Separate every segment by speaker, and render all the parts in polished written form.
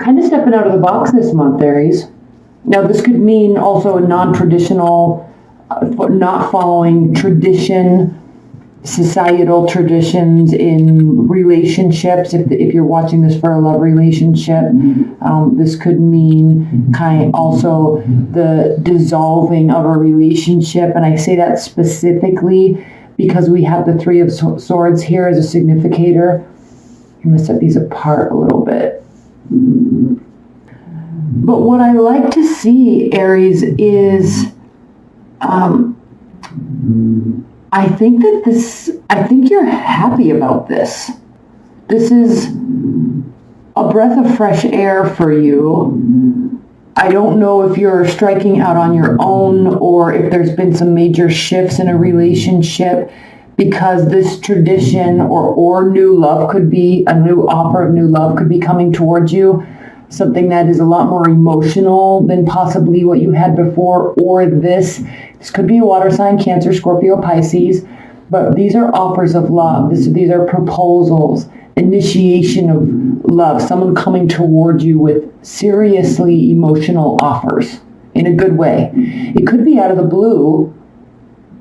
Speaker 1: kind of stepping out of the box this month, Aries. Now, this could mean also a non-traditional, not following tradition, societal traditions in relationships. If you're watching this for a love relationship, this could mean also the dissolving of a relationship. And I say that specifically because we have the Three of Swords here as a significator. I'm going to set these apart a little bit. But what I like to see, Aries, is I think you're happy about this. This is a breath of fresh air for you. I don't know if you're striking out on your own or if there's been some major shifts in a relationship, because this tradition or new love could be, a new offer of new love could be coming towards you. Something that is a lot more emotional than possibly what you had before, or this could be a water sign, Cancer, Scorpio, Pisces, but these are offers of love. These are proposals, initiation of love, someone coming towards you with seriously emotional offers in a good way. It could be out of the blue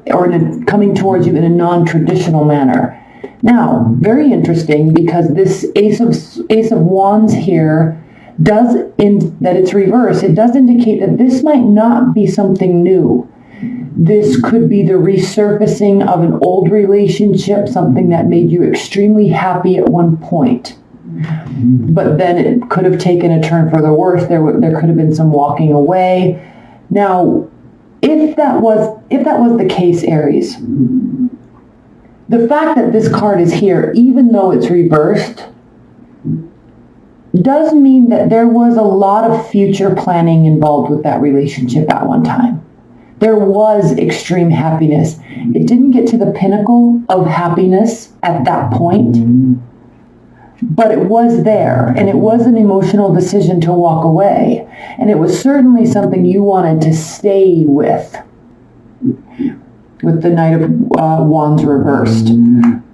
Speaker 1: or coming towards you in a non-traditional manner. Now, very interesting, because this Ace of Wands here that it's reversed, it does indicate that this might not be something new. This could be the resurfacing of an old relationship, something that made you extremely happy at one point. But then it could have taken a turn for the worse. There could have been some walking away. Now, if that was the case, Aries, the fact that this card is here, even though it's reversed, does mean that there was a lot of future planning involved with that relationship at one time. There was extreme happiness. It didn't get to the pinnacle of happiness at that point, but it was there, and it was an emotional decision to walk away, and it was certainly something you wanted to stay with the Knight of Wands reversed.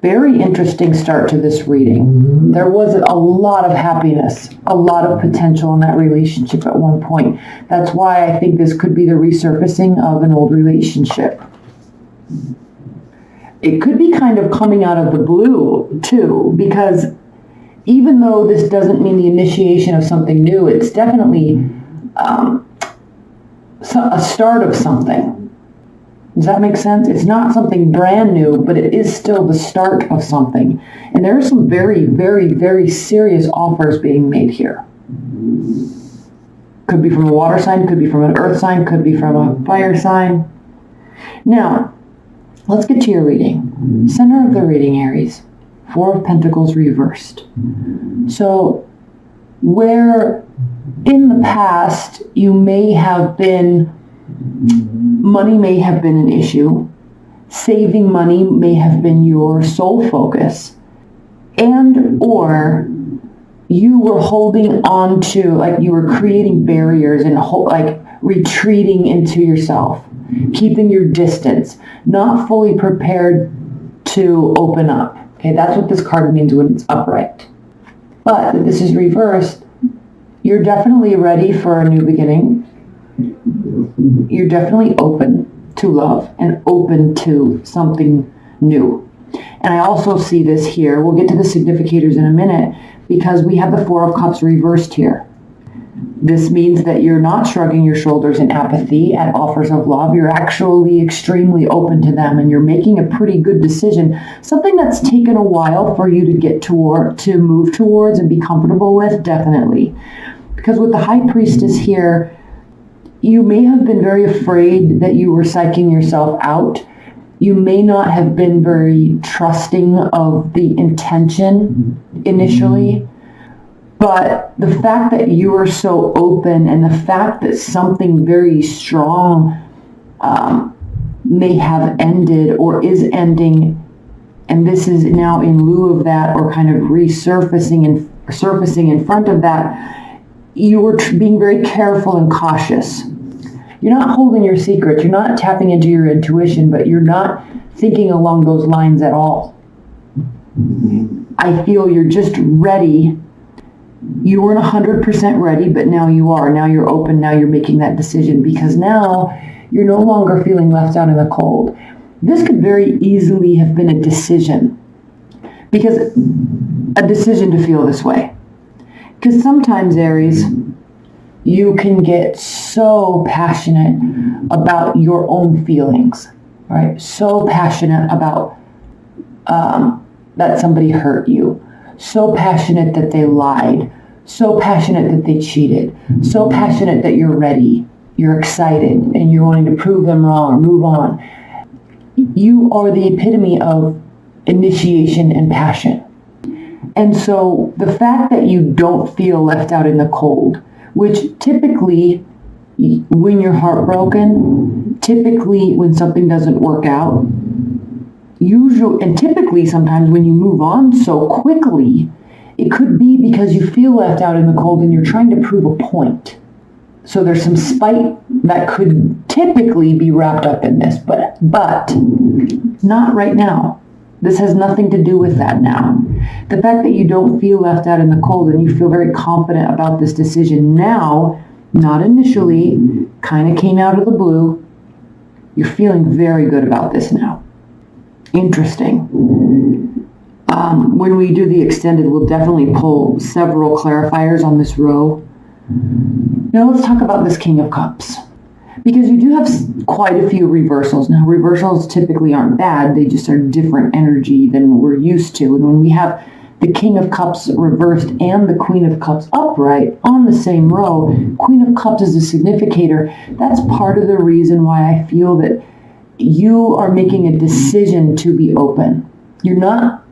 Speaker 1: Very interesting start to this reading. There was a lot of happiness, a lot of potential in that relationship at one point. That's why I think this could be the resurfacing of an old relationship. It could be kind of coming out of the blue, too, because even though this doesn't mean the initiation of something new, it's definitely a start of something. Does that make sense? It's not something brand new, but it is still the start of something. And there are some very, very, very serious offers being made here. Could be from a water sign, could be from an earth sign, could be from a fire sign. Now, let's get to your reading. Center of the reading, Aries. Four of Pentacles reversed. So, where in the past you may have been, money may have been an issue, saving money may have been your sole focus, and or you were holding on to, like you were creating barriers and retreating into yourself, keeping your distance, not fully prepared to open up. Okay, that's what this card means when it's upright. But this is reversed. You're definitely ready for a new beginning. You're definitely open to love and open to something new. And I also see this here. We'll get to the significators in a minute, because we have the Four of Cups reversed here. This means that you're not shrugging your shoulders in apathy at offers of love. You're actually extremely open to them, and you're making a pretty good decision. Something that's taken a while for you to get to move towards and be comfortable with, definitely. Because with the High Priestess here, you may have been very afraid that you were psyching yourself out. You may not have been very trusting of the intention initially. But the fact that you are so open, and the fact that something very strong may have ended or is ending, and this is now in lieu of that, or kind of resurfacing and surfacing in front of that, you were being very careful and cautious. You're not holding your secrets. You're not tapping into your intuition, but you're not thinking along those lines at all. I feel you're just ready You weren't 100% ready, but now you are. Now you're open. Now you're making that decision because now you're no longer feeling left out in the cold. This could very easily have been a decision, because a decision to feel this way. Because sometimes, Aries, you can get so passionate about your own feelings, right? So passionate about that somebody hurt you. So passionate that they lied. So passionate that they cheated. So passionate that you're ready. You're excited and you're wanting to prove them wrong or move on. You are the epitome of initiation and passion. And so the fact that you don't feel left out in the cold, which typically when you're heartbroken, typically when something doesn't work out, usually, and typically sometimes when you move on so quickly, it could be because you feel left out in the cold and you're trying to prove a point. So there's some spite that could typically be wrapped up in this, but not right now. This has nothing to do with that now. The fact that you don't feel left out in the cold and you feel very confident about this decision now, not initially, kind of came out of the blue. You're feeling very good about this now. Interesting. When we do the extended, we'll definitely pull several clarifiers on this row. Now let's talk about this King of Cups, because you do have quite a few reversals. Now reversals typically aren't bad, they just are different energy than we're used to. And when we have the King of Cups reversed and the Queen of Cups upright on the same row, Queen of Cups is a significator. That's part of the reason why I feel that you are making a decision to be open. You're not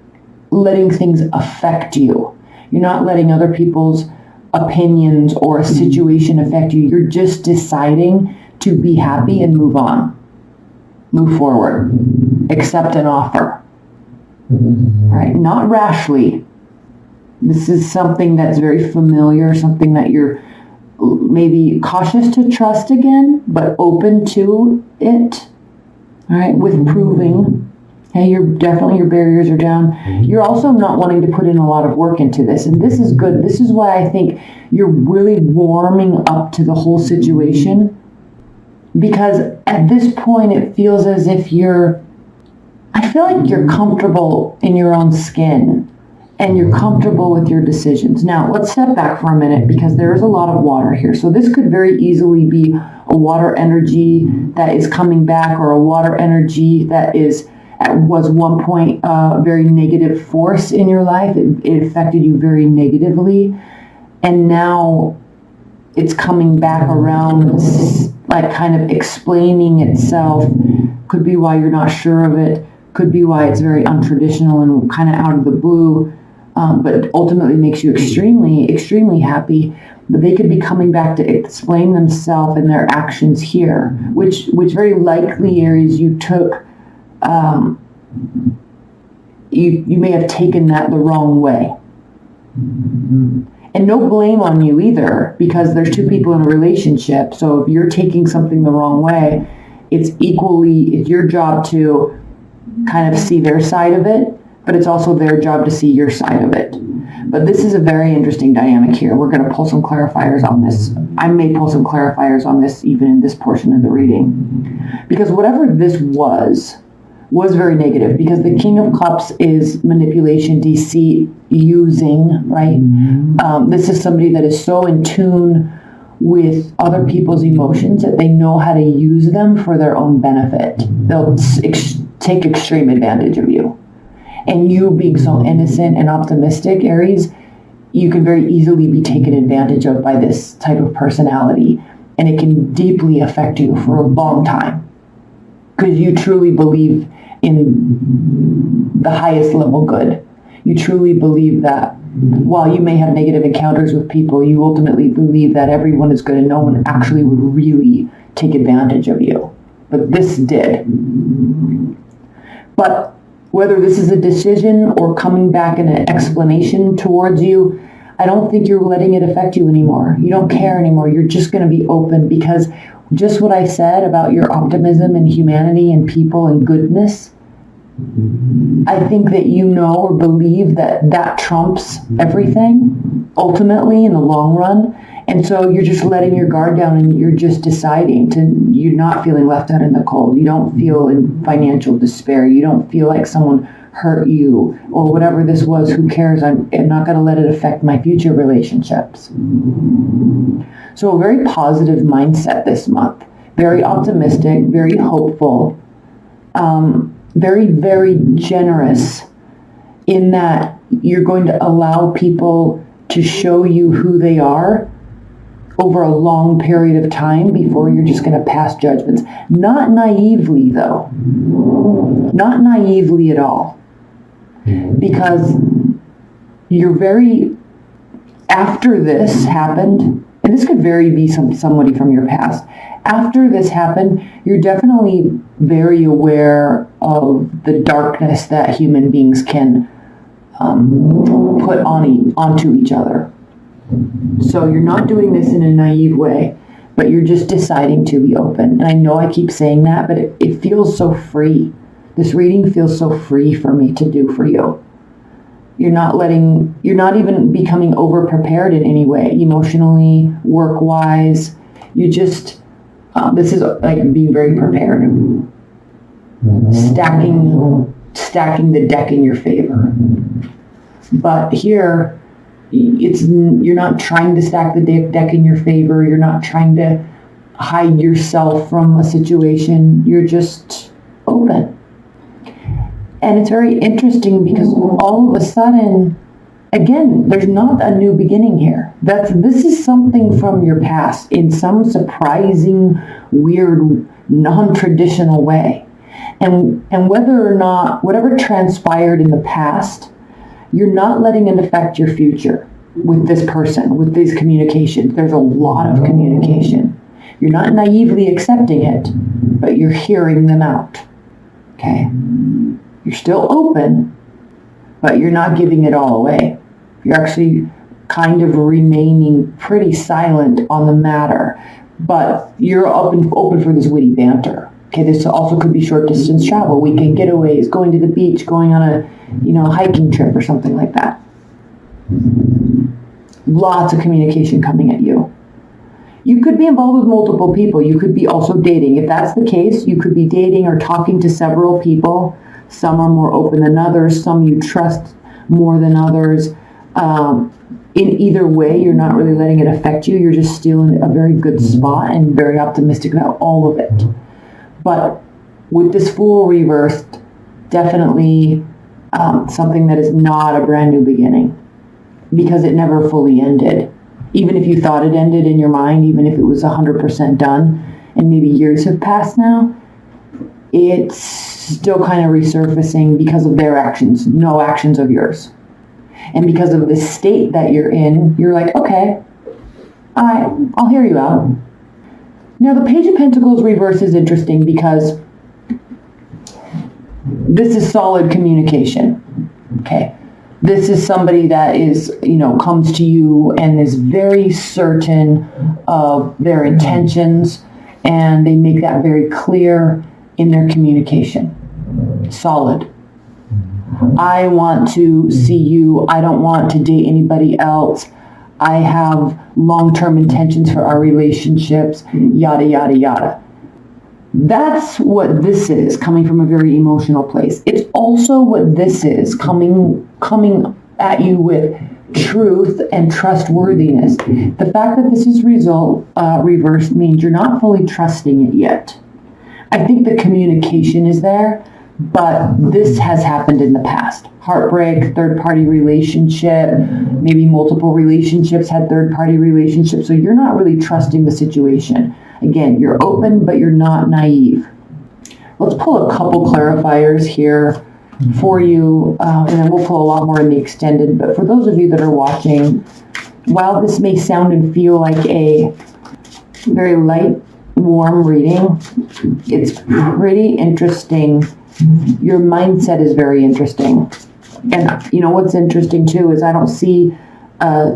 Speaker 1: letting things affect you. You're not letting other people's opinions or a situation affect you. You're just deciding to be happy and move on. Move forward. Accept an offer. Right? Not rashly. This is something that's very familiar, something that you're maybe cautious to trust again, but open to it. All right, with proving. Hey, your barriers are down. You're also not wanting to put in a lot of work into this. And this is good. This is why I think you're really warming up to the whole situation. Because at this point, it feels as if I feel like you're comfortable in your own skin. And you're comfortable with your decisions. Now, let's step back for a minute because there is a lot of water here. So this could very easily be a water energy that is coming back, or a water energy that was one point a very negative force in your life. It affected you very negatively. And now it's coming back around, like kind of explaining itself. Could be why you're not sure of it. Could be why it's very untraditional and kind of out of the blue. But ultimately makes you extremely, extremely happy. But they could be coming back to explain themselves and their actions here, which very likely, Aries, you took, you may have taken that the wrong way. And no blame on you either, because there's two people in a relationship. So if you're taking something the wrong way, it's your job to kind of see their side of it, but it's also their job to see your side of it. But this is a very interesting dynamic here. We're going to pull some clarifiers on this. I may pull some clarifiers on this even in this portion of the reading. Because whatever this was very negative, because the King of Cups is manipulation, deceit, using, right? This is somebody that is so in tune with other people's emotions that they know how to use them for their own benefit. They'll take extreme advantage of you. And you being so innocent and optimistic, Aries, you can very easily be taken advantage of by this type of personality. And it can deeply affect you for a long time. Because you truly believe in the highest level good. You truly believe that while you may have negative encounters with people, you ultimately believe that everyone is good and no one actually would really take advantage of you. But this did. But whether this is a decision or coming back in an explanation towards you, I don't think you're letting it affect you anymore. You don't care anymore. You're just going to be open, because just what I said about your optimism and humanity and people and goodness, I think that you know or believe that that trumps everything, ultimately, in the long run. And so you're just letting your guard down and you're just deciding you're not feeling left out in the cold. You don't feel in financial despair. You don't feel like someone hurt you or whatever this was. Who cares? I'm not going to let it affect my future relationships. So a very positive mindset this month. Very optimistic, very hopeful, very, very generous in that you're going to allow people to show you who they are over a long period of time before you're just going to pass judgments. Not naively, though. Not naively at all. Because you're very, after this happened, and this could very be somebody from your past, after this happened, you're definitely very aware of the darkness that human beings can put onto each other. So you're not doing this in a naive way, but you're just deciding to be open. And I know I keep saying that, but it feels so free. This reading feels so free for me to do for you. You're not even becoming over-prepared in any way, emotionally, work-wise. You just, this is like being very prepared. Stacking the deck in your favor. But here, you're not trying to stack the deck in your favor. You're not trying to hide yourself from a situation. You're just open. And it's very interesting because all of a sudden, again, there's not a new beginning here. This is something from your past in some surprising, weird, non-traditional way. And whether or not, whatever transpired in the past, you're not letting it affect your future with this person, with these communications. There's a lot of communication. You're not naively accepting it, but you're hearing them out. Okay? You're still open, but you're not giving it all away. You're actually kind of remaining pretty silent on the matter, but you're open for this witty banter. Okay, this also could be short distance travel, weekend getaways, going to the beach, going on a hiking trip or something like that. Lots of communication coming at you. You could be involved with multiple people. You could be also dating. If that's the case, you could be dating or talking to several people. Some are more open than others. Some you trust more than others. In either way, you're not really letting it affect you. You're just still in a very good spot and very optimistic about all of it. But with this Fool reversed, definitely something that is not a brand new beginning because it never fully ended. Even if you thought it ended in your mind, even if it was 100% done, and maybe years have passed now, it's still kind of resurfacing because of their actions, no actions of yours. And because of the state that you're in, you're like, okay, all right, I'll hear you out. Now, the Page of Pentacles reverse is interesting because this is solid communication, okay? This is somebody that is, comes to you and is very certain of their intentions, and they make that very clear in their communication. Solid. I want to see you. I don't want to date anybody else. I have long-term intentions for our relationships, yada, yada, yada. That's what this is, coming from a very emotional place. It's also what this is, coming at you with truth and trustworthiness. The fact that this is reversed means you're not fully trusting it yet. I think the communication is there, but this has happened in the past. Heartbreak, third-party relationship, maybe multiple relationships had third-party relationships, so you're not really trusting the situation. Again, you're open, but you're not naive. Let's pull a couple clarifiers here for you, and then we'll pull a lot more in the extended. But for those of you that are watching, while this may sound and feel like a very light, warm reading, it's pretty interesting. Your mindset is very interesting. And what's interesting too is I don't see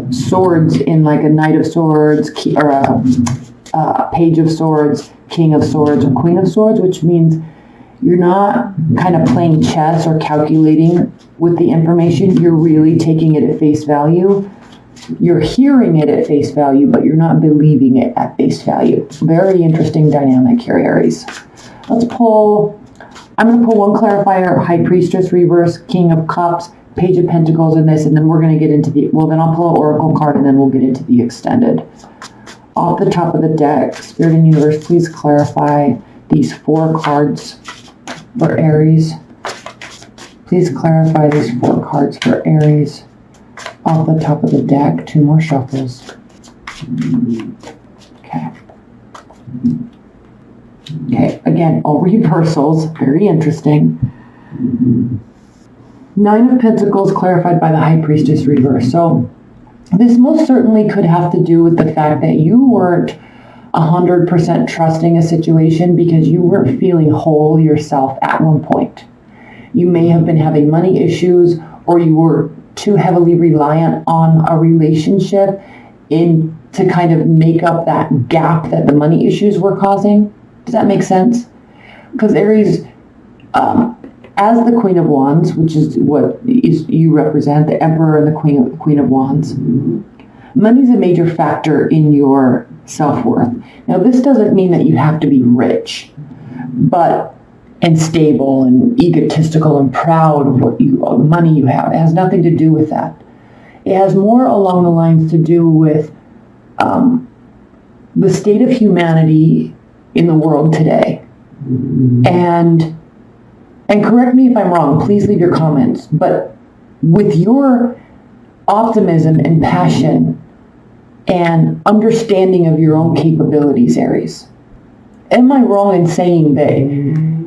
Speaker 1: swords in like a Knight of Swords or a Page of Swords, King of Swords, or Queen of Swords, which means You're not kind of playing chess or calculating with the information. You're really taking it at face value. You're hearing it at face value, but you're not believing it at face value. Very interesting dynamic here, Aries. Let's pull, I'm going to pull one clarifier, High Priestess reverse, King of Cups, Page of Pentacles, and this, and then we're going to get into the, well, then I'll pull an Oracle card, and then we'll get into the extended. Off the top of the deck, Spirit and Universe, please clarify these 4 cards for Aries. Please clarify these 4 cards for Aries. Off the top of the deck, 2 more shuffles. Okay. Okay, again, all reversals, very interesting. 9 of Pentacles clarified by the High Priestess reverse. So this most certainly could have to do with the fact that you weren't 100% trusting a situation because you weren't feeling whole yourself at one point. You may have been having money issues, or you were too heavily reliant on a relationship to kind of make up that gap that the money issues were causing. Does that make sense? Because Aries, as the Queen of Wands, which is what you represent, the Emperor and the Queen of Wands, money is a major factor in your self-worth. Now, this doesn't mean that you have to be rich, and stable and egotistical and proud of the money you have. It has nothing to do with that. It has more along the lines to do with the state of humanity in the world today. And correct me if I'm wrong, please leave your comments, but with your optimism and passion and understanding of your own capabilities, Aries, am I wrong in saying that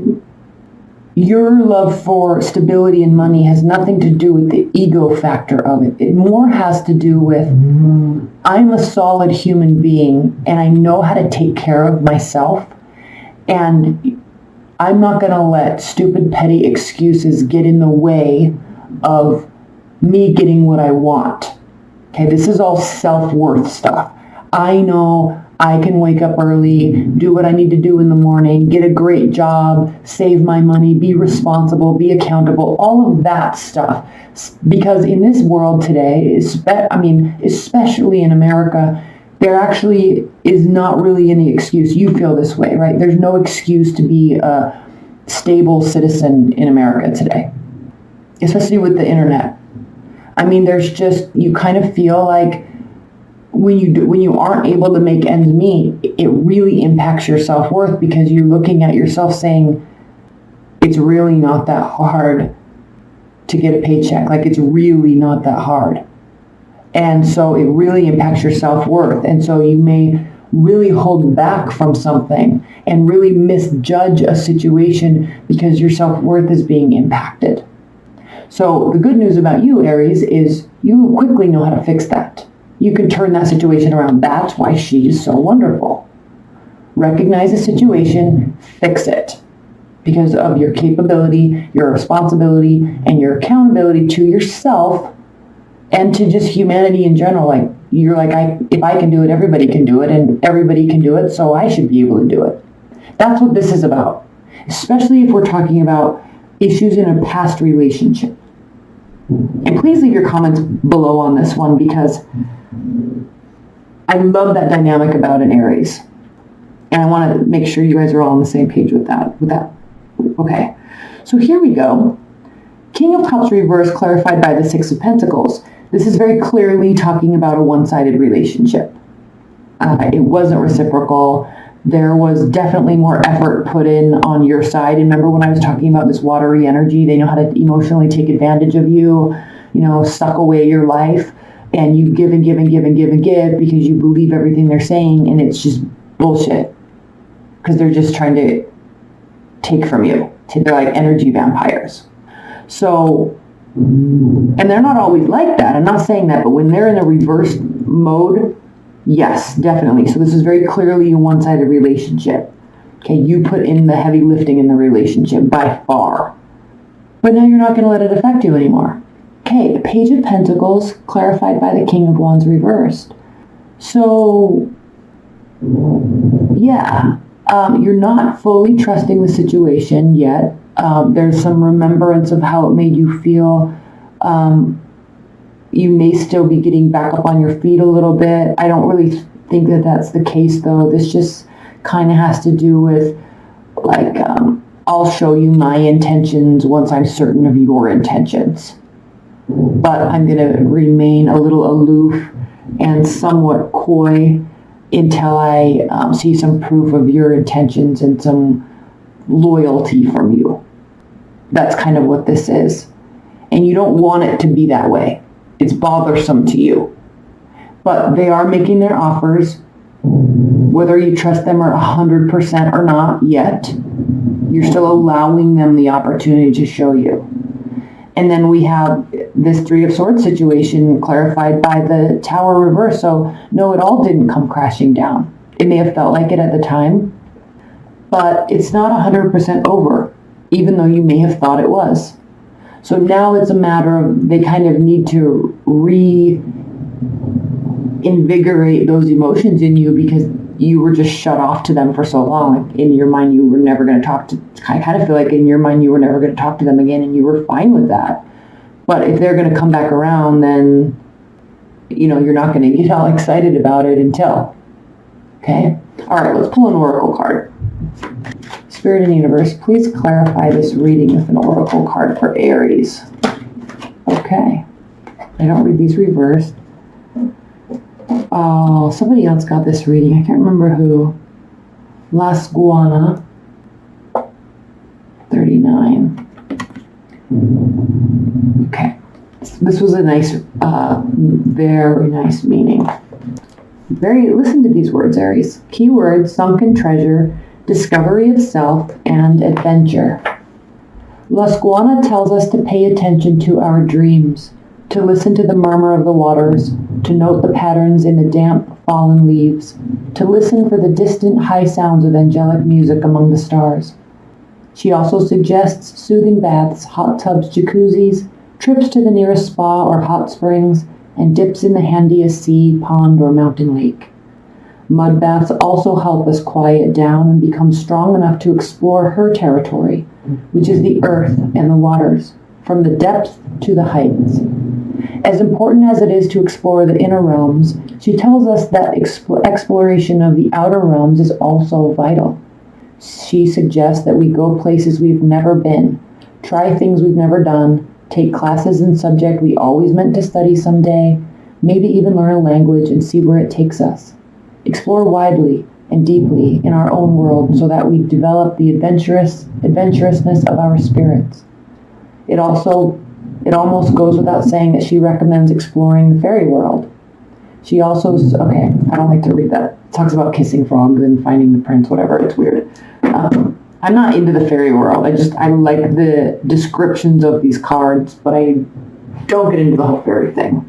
Speaker 1: your love for stability and money has nothing to do with the ego factor of it? It more has to do with, I'm a solid human being and I know how to take care of myself, and I'm not going to let stupid, petty excuses get in the way of me getting what I want. Okay, this is all self-worth stuff. I know I can wake up early, do what I need to do in the morning, get a great job, save my money, be responsible, be accountable, all of that stuff. Because in this world today, especially in America, there actually is not really any excuse. You feel this way, right? There's no excuse to be a stable citizen in America today, especially with the internet. There's just, you kind of feel like when you aren't able to make ends meet, it really impacts your self-worth because you're looking at yourself saying, it's really not that hard to get a paycheck. Like, it's really not that hard. And so it really impacts your self-worth. And so you may really hold back from something and really misjudge a situation because your self-worth is being impacted. So the good news about you, Aries, is you quickly know how to fix that. You can turn that situation around. That's why she is so wonderful. Recognize the situation, fix it. Because of your capability, your responsibility, and your accountability to yourself and to just humanity in general. Like, you're like, if I can do it, everybody can do it, and everybody can do it, so I should be able to do it. That's what this is about. Especially if we're talking about issues in a past relationship. And please leave your comments below on this one, because I love that dynamic about an Aries. And I want to make sure you guys are all on the same page with that. Okay. So here we go. King of Cups reverse clarified by the Six of Pentacles. This is very clearly talking about a one-sided relationship. It wasn't reciprocal. There was definitely more effort put in on your side. And remember when I was talking about this watery energy, they know how to emotionally take advantage of you, suck away your life. And you give and give and give and give and give because you believe everything they're saying, and it's just bullshit. Because they're just trying to take from you. They're like energy vampires. So, and they're not always like that. I'm not saying that, but when they're in a reverse mode, yes, definitely. So this is very clearly a one-sided relationship. Okay, you put in the heavy lifting in the relationship by far. But now you're not going to let it affect you anymore. Okay, the Page of Pentacles clarified by the King of Wands reversed. So, yeah, You're not fully trusting the situation yet. There's some remembrance of how it made you feel. You may still be getting back up on your feet a little bit. I don't really think that that's the case, though. This just kind of has to do with, like, I'll show you my intentions once I'm certain of your intentions. But I'm going to remain a little aloof and somewhat coy until I see some proof of your intentions and some loyalty from you. That's kind of what this is. And you don't want it to be that way. It's bothersome to you. But they are making their offers. Whether you trust them or 100% or not yet, you're still allowing them the opportunity to show you. And then we have this Three of Swords situation clarified by the Tower reverse. So no, it all didn't come crashing down. It may have felt like it at the time, but it's not 100% over, even though you may have thought it was. So now it's a matter of they kind of need to reinvigorate those emotions in you because you were just shut off to them for so long. Like in your mind, you were never going to talk to, I kind of feel like in your mind, you were never going to talk to them again, and you were fine with that. But if they're going to come back around, then, you're not going to get all excited about it until. Okay? All right, let's pull an oracle card. Spirit and universe, please clarify this reading with an oracle card for Aries. Okay. I don't read these reversed. Oh, somebody else got this reading. I can't remember who. Las Guana. 39. Okay. This was a nice, very nice meaning. Listen to these words, Aries. Keywords: sunken treasure, discovery of self, and adventure. Las Guana tells us to pay attention to our dreams, to listen to the murmur of the waters, to note the patterns in the damp, fallen leaves, to listen for the distant high sounds of angelic music among the stars. She also suggests soothing baths, hot tubs, jacuzzis, trips to the nearest spa or hot springs, and dips in the handiest sea, pond, or mountain lake. Mud baths also help us quiet down and become strong enough to explore her territory, which is the earth and the waters, from the depth to the heights. As important as it is to explore the inner realms, she tells us that exploration of the outer realms is also vital. She suggests that we go places we've never been, try things we've never done, take classes in subject we always meant to study someday, maybe even learn a language and see where it takes us. Explore widely and deeply in our own world so that we develop the adventurousness of our spirits. It almost goes without saying that she recommends exploring the fairy world. She also, okay, I don't like to read that. It talks about kissing frogs and finding the prince, whatever. It's weird. I'm not into the fairy world. I like the descriptions of these cards, but I don't get into the whole fairy thing.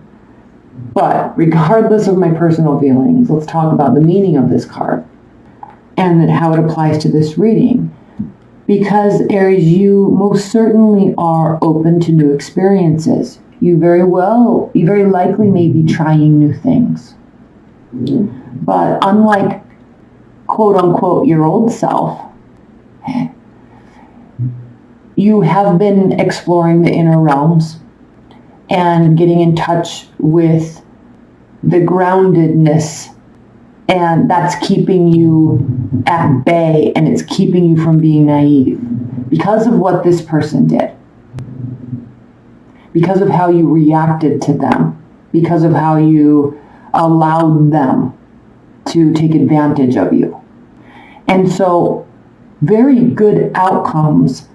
Speaker 1: But regardless of my personal feelings, let's talk about the meaning of this card and how it applies to this reading. Because, Aries, you most certainly are open to new experiences. You very likely may be trying new things. But unlike, quote unquote, your old self, you have been exploring the inner realms and getting in touch with the groundedness, and that's keeping you at bay, and it's keeping you from being naive because of what this person did, because of how you reacted to them, because of how you allowed them to take advantage of you. And so very good outcomes.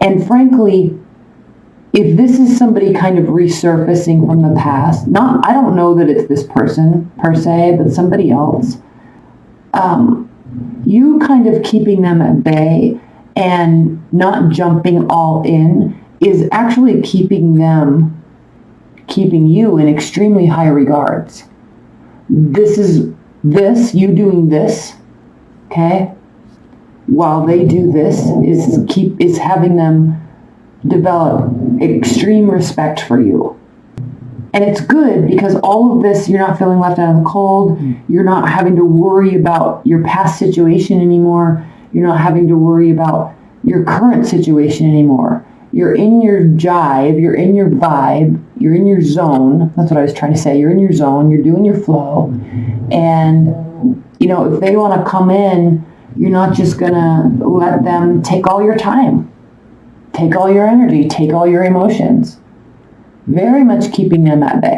Speaker 1: And frankly, if this is somebody kind of resurfacing from the past, I don't know that it's this person per se, but somebody else, you kind of keeping them at bay and not jumping all in is actually keeping you in extremely high regards. You doing this, okay, while they do this is having them develop extreme respect for you. And it's good because all of this, you're not feeling left out in the cold. You're not having to worry about your past situation anymore. You're not having to worry about your current situation anymore. You're in your jive, you're in your vibe, you're in your zone. That's what I was trying to say. You're in your zone, you're doing your flow. And, you know, if they want to come in, you're not just going to let them take all your time, take all your energy, take all your emotions. Very much keeping them at bay.